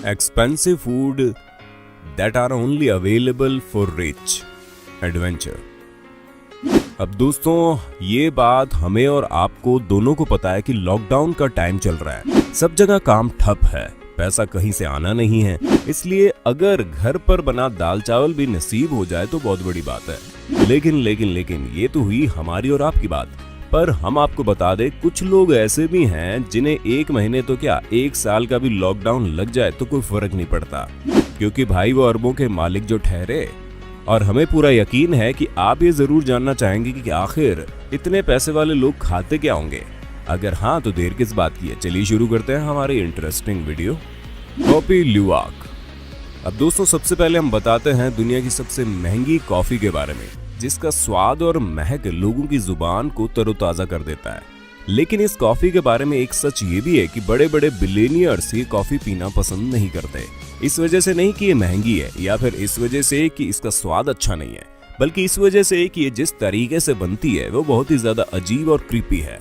expensive food that are only available for rich. Adventure. अब दोस्तों ये बात हमें और आपको दोनों को पता है कि लॉकडाउन का टाइम चल रहा है, सब जगह काम ठप है, पैसा कहीं से आना नहीं है, इसलिए अगर घर पर बना दाल चावल भी नसीब हो जाए तो बहुत बड़ी बात है। लेकिन ये तो हुई हमारी और आपकी बात, पर हम आपको बता दें कुछ लोग ऐसे भी हैं जिन्हें 1 महीने तो क्या 1 साल का भी लॉकडाउन लग जाए तो कोई फर्क नहीं पड़ता, क्योंकि भाई वो अरबों के मालिक जो ठहरे। और हमें पूरा यकीन है कि आप ये जरूर जानना चाहेंगे कि आखिर इतने पैसे वाले लोग खाते क्या होंगे। अगर हाँ तो देर किस बात की है, चलिए शुरू करते हैं हमारी इंटरेस्टिंग वीडियो। कॉफी ल्यूवाक। अब दोस्तों सबसे पहले हम बताते हैं दुनिया की सबसे महंगी कॉफी के बारे में, जिसका स्वाद और महक लोगों की जुबान को तरोताजा कर देता है। लेकिन इस कॉफी के बारे में एक सच ये भी है कि बड़े बड़े बिलियनियर्स ये कॉफी पीना पसंद नहीं करते। इस वजह से नहीं कि ये महंगी है या फिर इस वजह से कि इसका स्वाद अच्छा नहीं है, बल्कि इस वजह से कि ये जिस तरीके से बनती है वो बहुत ही ज्यादा अजीब और क्रीपी है।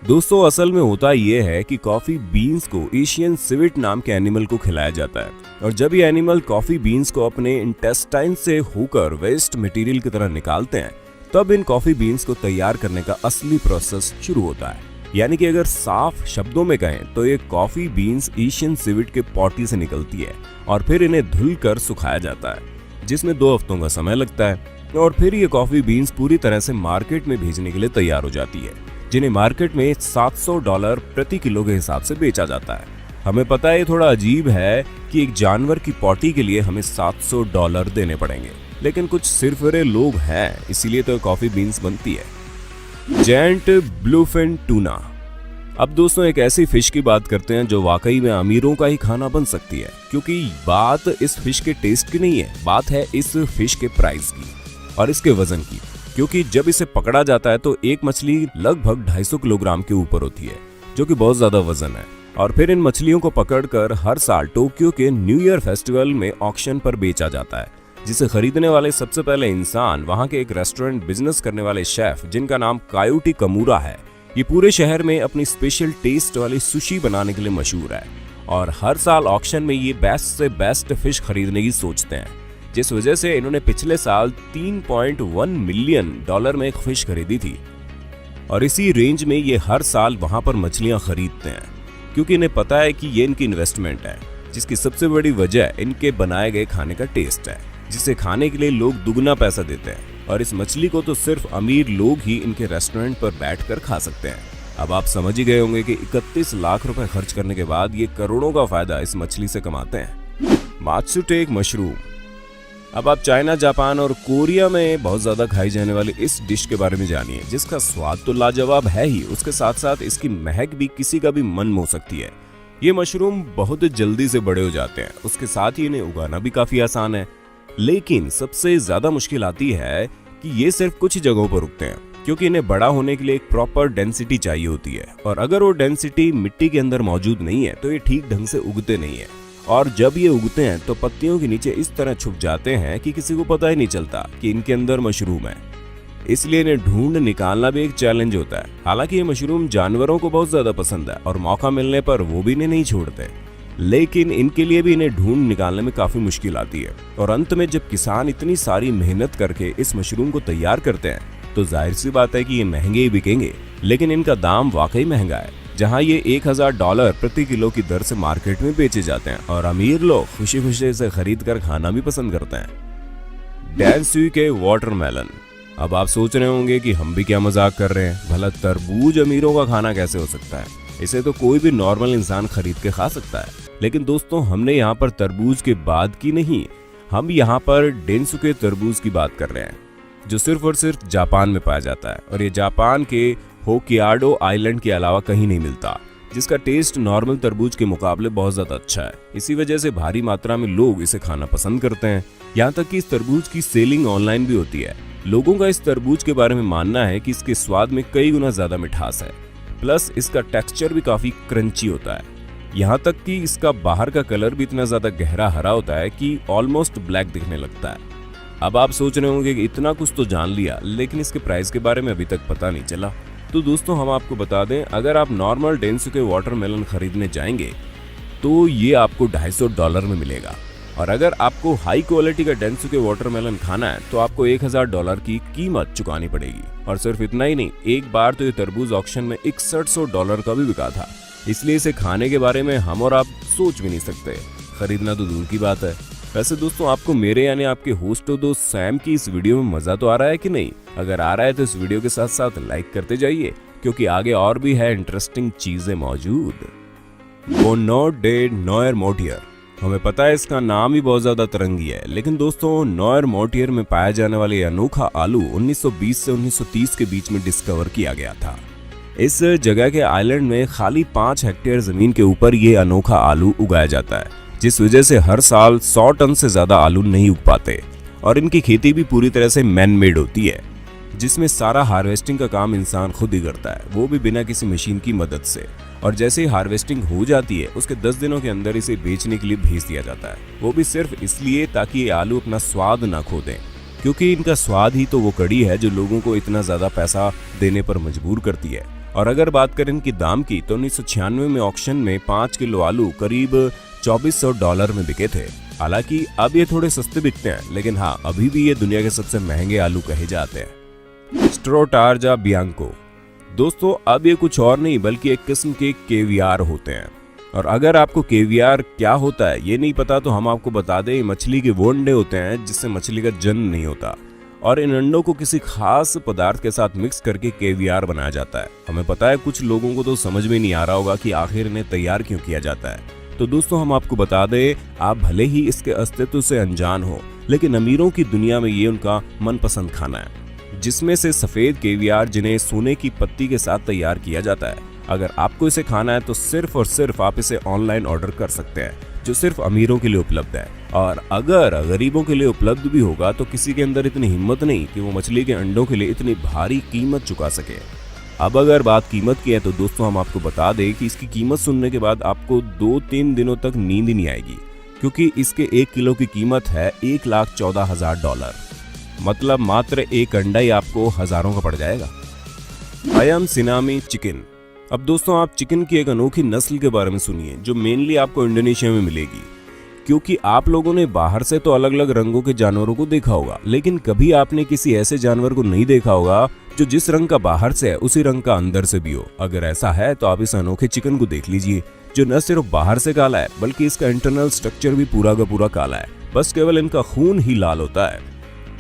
दोस्तों असल में होता ये है कि कॉफी बीन्स को एशियन सिविट नाम के एनिमल को खिलाया जाता है, और जब ये एनिमल कॉफी बीन्स को अपने इंटेस्टाइन से होकर वेस्ट मटेरियल की तरह निकालते हैं, तब इन कॉफी बीन्स को तैयार करने का असली प्रोसेस शुरू होता है। यानी कि अगर साफ शब्दों में कहें तो ये कॉफी बीन्स एशियन सिविट के पॉटी से निकलती है और फिर इन्हें धुलकर सुखाया जाता है, जिसमें 2 हफ्तों का समय लगता है, और फिर ये कॉफी बीन्स पूरी तरह से मार्केट में भेजने के लिए तैयार हो जाती है, जिन्हें मार्केट में $700 प्रति किलो के हिसाब से बेचा जाता है। हमें पता है ये थोड़ा अजीब है कि एक जानवर की पॉटी के लिए हमें $700 देने पड़ेंगे, लेकिन कुछ सिरफिरे लोग हैं, इसीलिए तो कॉफी बीन्स बनती है। Giant bluefin tuna. अब दोस्तों एक ऐसी फिश की बात करते हैं जो वाकई में अमीरों का ही खाना बन सकती है, क्योंकि बात इस फिश के टेस्ट की नहीं है, बात है इस फिश के प्राइस की और इसके वजन की। क्योंकि जब इसे पकड़ा जाता है तो एक मछली लगभग 250 किलोग्राम के ऊपर होती है, जो कि बहुत ज्यादा वजन है। और फिर इन मछलियों को पकड़कर हर साल टोक्यो के न्यू ईयर फेस्टिवल में ऑक्शन पर बेचा जाता है, जिसे खरीदने वाले सबसे पहले इंसान वहां के एक रेस्टोरेंट बिजनेस करने वाले शेफ, जिनका नाम कायोटी कमूरा है। ये पूरे शहर में अपनी स्पेशल टेस्ट वाली सुशी बनाने के लिए मशहूर है, और हर साल ऑक्शन में ये बेस्ट से बेस्ट फिश खरीदने की सोचते हैं, जिस वजह से इन्होंने पिछले साल $3.1 मिलियन में एक फिश खरीदी थी। और इसी रेंज में ये हर साल वहां पर मछलियां खरीदते हैं, क्योंकि इन्हें पता है कि ये इनकी इन्वेस्टमेंट है, जिसकी सबसे बड़ी वजह इनके बनाए गए खाने का टेस्ट है, जिसे खाने के लिए लोग दुगना पैसा देते हैं। और इस मछली को तो सिर्फ अमीर लोग ही इनके रेस्टोरेंट पर बैठकर खा सकते हैं। अब आप समझ ही गए होंगे कि 31 लाख रुपए खर्च करने के बाद ये करोड़ों का फायदा इस मछली से कमाते हैं। मात्सुटेक मशरूम। अब आप चाइना, जापान और कोरिया में बहुत ज्यादा खाई जाने वाली इस डिश के बारे में जानिए, जिसका स्वाद तो लाजवाब है ही, उसके साथ साथ इसकी महक भी किसी का भी मन मोह सकती है। ये मशरूम बहुत जल्दी से बड़े हो जाते हैं, उसके साथ ही इन्हें उगाना भी काफी आसान है। लेकिन सबसे ज्यादा मुश्किल आती है कि ये सिर्फ कुछ जगहों पर उगते हैं, क्योंकि इन्हें बड़ा होने के लिए एक प्रॉपर डेंसिटी चाहिए होती है, और अगर वो डेंसिटी मिट्टी के अंदर मौजूद नहीं है तो ये ठीक ढंग से उगते नहीं है। और जब ये उगते हैं तो पत्तियों के नीचे इस तरह छुप जाते हैं कि किसी को पता ही नहीं चलता कि इनके अंदर मशरूम है। इसलिए इन्हें ढूंढ निकालना भी एक चैलेंज होता है। हालांकि ये मशरूम जानवरों को बहुत ज्यादा पसंद है और मौका मिलने पर वो भी इन्हें नहीं छोड़ते, लेकिन इनके लिए भी इन्हें ढूंढ निकालने में काफी मुश्किल आती है। और अंत में जब किसान इतनी सारी मेहनत करके इस मशरूम को तैयार करते हैं तो जाहिर सी बात है कि ये महंगे ही बिकेंगे, लेकिन इनका दाम वाकई महंगा है, जहां ये $1000 प्रति किलो की दर से मार्केट में बेचे जाते हैं, और अमीर लोग खुशी खुशी इसे खरीद कर खाना भी पसंद करते हैं। डैनसुई के वाटरमेलन। अब आप सोच रहे होंगे कि हम भी क्या मजाक कर रहे हैं, भला तरबूज अमीरों का खाना कैसे हो सकता है, इसे तो कोई भी नॉर्मल इंसान खरीद के खा सकता है। लेकिन दोस्तों हमने यहाँ पर तरबूज के बाद की नहीं, हम यहाँ पर डेनसुके तरबूज की बात कर रहे हैं, जो सिर्फ और सिर्फ जापान में पाया जाता है, और ये जापान के होक्काइडो आइलैंड के अलावा कहीं नहीं मिलता, जिसका टेस्ट नॉर्मल तरबूज के मुकाबले बहुत ज्यादा अच्छा है। इसी वजह से भारी मात्रा में लोग इसे खाना पसंद करते हैं, यहाँ तक कि इस तरबूज की सेलिंग ऑनलाइन भी होती है। लोगों का इस तरबूज के बारे में मानना है कि इसके स्वाद में कई गुना ज्यादा मिठास है, प्लस इसका टेक्सचर भी काफी क्रंची होता है। यहाँ तक कि इसका बाहर का कलर भी इतना ज्यादा गहरा हरा होता है कि ऑलमोस्ट ब्लैक दिखने लगता है। अब आप सोच रहे होंगे कि इतना कुछ तो जान लिया, लेकिन इसके प्राइस के बारे में अभी तक पता नहीं चला। तो दोस्तों हम आपको बता दें, अगर आप नॉर्मल डेनसुके वाटरमेलन खरीदने जाएंगे तो ये आपको $250 में मिलेगा। और अगर आपको हाई क्वालिटी का डेंसुके वाटरमेलन खाना है तो आपको $1000 की कीमत चुकानी पड़ेगी। और सिर्फ इतना ही नहीं, एक बार तो ये तरबूज ऑक्शन में $6100 का भी बिका था। इसलिए इसे खाने के बारे में हम और आप सोच भी नहीं सकते, खरीदना तो दूर की बात है। वैसे दोस्तों, आपको मेरे यानी आपके होस्ट दोस्त सैम की इस वीडियो में मजा तो आ रहा है कि नहीं? अगर आ रहा है तो इस वीडियो के साथ साथ लाइक करते जाइए, क्योंकि आगे और भी है इंटरेस्टिंग चीजें मौजूद। बोनोट डे नॉयर मोटियर, हमें पता है इसका नाम ही बहुत ज्यादा तरंगी है, लेकिन दोस्तों नॉयर मोटियर में पाया जाने वाला यह अनोखा आलू 1920 से 1930 के बीच में डिस्कवर किया गया था। इस जगह के आइलैंड में खाली 5 हेक्टेयर जमीन के ऊपर ये अनोखा आलू उगाया जाता है, जिस वजह से हर साल 100 टन से ज्यादा आलू नहीं उग पाते। और इनकी खेती भी पूरी तरह से मैन मेड होती है, जिसमें सारा हार्वेस्टिंग का काम इंसान खुद ही करता है, वो भी बिना किसी मशीन की मदद से। और जैसे ही हार्वेस्टिंग हो जाती है उसके 10 दिनों के अंदर इसे बेचने के लिए भेज दिया जाता है, वो भी सिर्फ इसलिए ताकि ये आलू अपना स्वाद ना खो दें, क्योंकि इनका स्वाद ही तो वो कड़ी है जो लोगों को इतना ज्यादा पैसा देने पर मजबूर करती है। और अगर बात करें इनकी दाम की तो 1996 में ऑक्शन में 5 किलो आलू करीब $2400 में बिके थे। हालांकि अब ये थोड़े सस्ते बिकते हैं, लेकिन हाँ, अभी भी ये दुनिया के सबसे महंगे आलू कहे जाते हैं। स्ट्रोटार्जा बियांको, दोस्तों अब ये कुछ और नहीं बल्कि एक किस्म के केवियार होते हैं। और अगर आपको केवियार क्या होता है ये नहीं पता तो हम आपको बता दें, मछली के वो अंडे होते हैं जिससे मछली का जन्म नहीं होता, और इन अंडों को किसी खास पदार्थ के साथ मिक्स करके केवियार बनाया जाता है। हमें पता है कुछ लोगों को तो समझ में नहीं आ रहा होगा कि आखिर इन्हें तैयार क्यों किया जाता है। तो दोस्तों हम आपको बता दें, आप भले ही इसके अस्तित्व से अनजान हो, लेकिन अमीरों की दुनिया में ये उनका मनपसंद खाना है, जिसमें से सफेद केवियार जिन्हें सोने की पत्ती के साथ तैयार किया जाता है। अगर आपको इसे खाना है तो सिर्फ और सिर्फ आप इसे ऑनलाइन ऑर्डर कर सकते हैं, जो सिर्फ अमीरों के लिए उपलब्ध है। और अगर गरीबों के लिए उपलब्ध भी होगा तो किसी के अंदर इतनी हिम्मत नहीं कि वो मछली के अंडों के लिए इतनी भारी कीमत चुका सके। अब अगर बात कीमत की है तो दोस्तों हम आपको बता दें कि इसकी कीमत सुनने के बाद आपको 2-3 दिनों तक नींद ही नहीं आएगी, क्योंकि इसके 1 किलो की कीमत है $1,14,000। मतलब मात्र एक अंडा ही आपको हजारों का पड़ जाएगा। अयम सिनामी चिकन, अब दोस्तों आप चिकन की एक अनोखी नस्ल के बारे में सुनिए जो मेनली आपको इंडोनेशिया में मिलेगी। क्योंकि आप लोगों ने बाहर से तो अलग अलग रंगों के जानवरों को देखा होगा, लेकिन कभी आपने किसी ऐसे जानवर को नहीं देखा होगा जो जिस रंग का बाहर से है उसी रंग का अंदर से भी हो। अगर ऐसा है तो आप इस अनोखे चिकन को देख लीजिए, जो न सिर्फ बाहर से काला है बल्कि इसका इंटरनल स्ट्रक्चर भी पूरा का पूरा काला है। बस केवल इनका खून ही लाल होता है,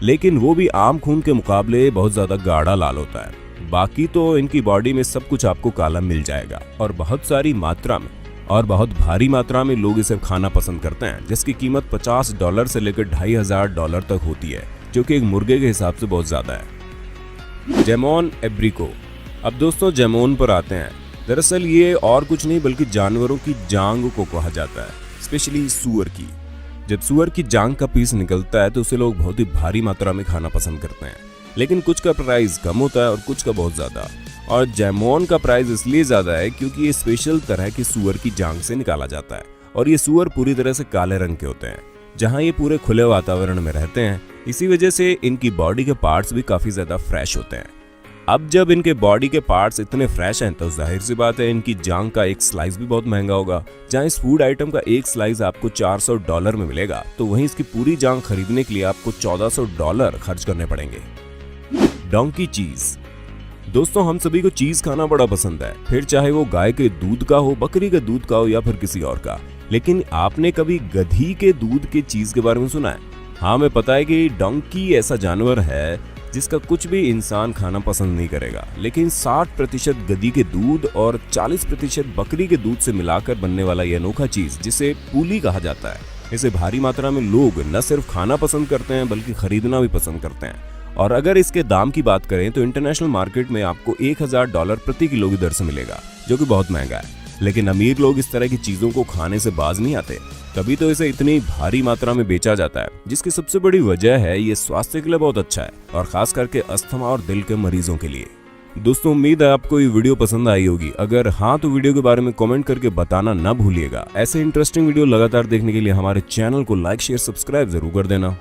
लेकिन वो भी आम खून के मुकाबले बहुत ज्यादा गाढ़ा लाल होता है। बाकी तो इनकी बॉडी में सब कुछ आपको काला मिल जाएगा, और बहुत सारी मात्रा में और बहुत भारी मात्रा में लोग इसे खाना पसंद करते हैं, जिसकी कीमत $50 से लेकर $2500 तक होती है, जो कि एक मुर्गे के हिसाब से बहुत ज्यादा है। जेमोन एब्रिको, अब दोस्तों जेमोन पर आते हैं। दरअसल ये और कुछ नहीं बल्कि जानवरों की जांग को कहा जाता है, स्पेशली सूअर की। जब सूअर की जांग का पीस निकलता है तो उसे लोग बहुत ही भारी मात्रा में खाना पसंद करते हैं, लेकिन कुछ का प्राइस कम होता है और कुछ का बहुत ज्यादा। और जैमोन का प्राइस इसलिए ज्यादा है क्योंकि ये स्पेशल तरह की सूअर की जांग से निकाला जाता है, और ये सूअर पूरी तरह से काले रंग के होते हैं, जहां ये पूरे खुले वातावरण में रहते हैं। इसी वजह से इनकी बॉडी के पार्ट्स भी काफी ज्यादा फ्रेश होते हैं। अब जब इनके बॉडी के पार्ट्स इतने फ्रेश हैं तो जाहिर सी बात है इनकी जांग का एक स्लाइस भी बहुत महंगा होगा। जहां इस फूड आइटम का एक स्लाइस आपको $400 में मिलेगा, तो वहीं इसकी पूरी जांग खरीदने के लिए आपको $1400 खर्च करने पड़ेंगे। डोंकी चीज, दोस्तों हम सभी को चीज खाना बड़ा पसंद है, फिर चाहे वो गाय के दूध का हो, बकरी के दूध का हो या फिर किसी और का। लेकिन आपने कभी गधी के दूध के चीज के बारे में सुना है? हाँ, मैं पता है कि डोंकी ऐसा जानवर है जिसका कुछ भी इंसान खाना पसंद नहीं करेगा, लेकिन 60% गधी के दूध और 40% बकरी के दूध से मिलाकर बनने वाला यह अनोखा चीज, जिसे पूली कहा जाता है, इसे भारी मात्रा में लोग न सिर्फ खाना पसंद करते हैं बल्कि खरीदना भी पसंद करते हैं। और अगर इसके दाम की बात करें तो इंटरनेशनल मार्केट में आपको $1000 प्रति किलो की दर से मिलेगा, जो कि बहुत महंगा है। लेकिन अमीर लोग इस तरह की चीजों को खाने से बाज नहीं आते, तभी तो इसे इतनी भारी मात्रा में बेचा जाता है, जिसकी सबसे बड़ी वजह है ये स्वास्थ्य के लिए बहुत अच्छा है, और खास करके अस्थमा और दिल के मरीजों के लिए। दोस्तों उम्मीद है आपको ये वीडियो पसंद आई होगी। अगर हाँ तो वीडियो के बारे में कमेंट करके बताना ना भूलिएगा। ऐसे इंटरेस्टिंग वीडियो लगातार देखने के लिए हमारे चैनल को लाइक शेयर सब्सक्राइब जरूर कर देना।